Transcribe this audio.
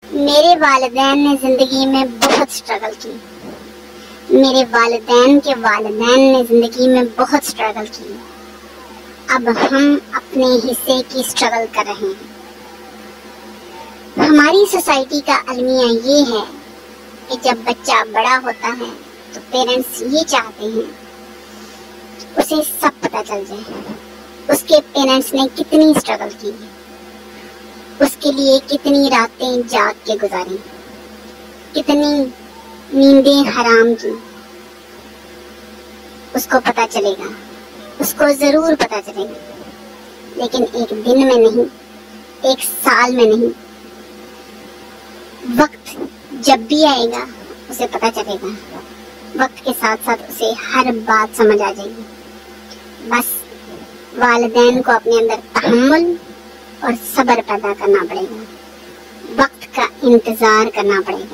मेरे वालिदैन ने जिंदगी में बहुत स्ट्रगल की। मेरे वालिदैन के वालिदैन ने जिंदगी में बहुत स्ट्रगल की। अब हम अपने हिस्से की स्ट्रगल कर रहे हैं। हमारी सोसाइटी का अलमिया ये है कि जब बच्चा बड़ा होता है तो पेरेंट्स ये चाहते हैं उसे सब पता चल जाए, उसके पेरेंट्स ने कितनी स्ट्रगल की, उसके लिए कितनी रातें जाग के गुजारी, कितनी नींदें हराम की। उसको पता चलेगा, उसको जरूर पता चलेगा, लेकिन एक दिन में नहीं, एक साल में नहीं, वक्त जब भी आएगा उसे पता चलेगा। वक्त के साथ साथ उसे हर बात समझ आ जाएगी। बस वालिदैन को अपने अंदर तहम्मुल और सब्र पैदा करना पड़ेगा, वक्त का इंतजार करना पड़ेगा।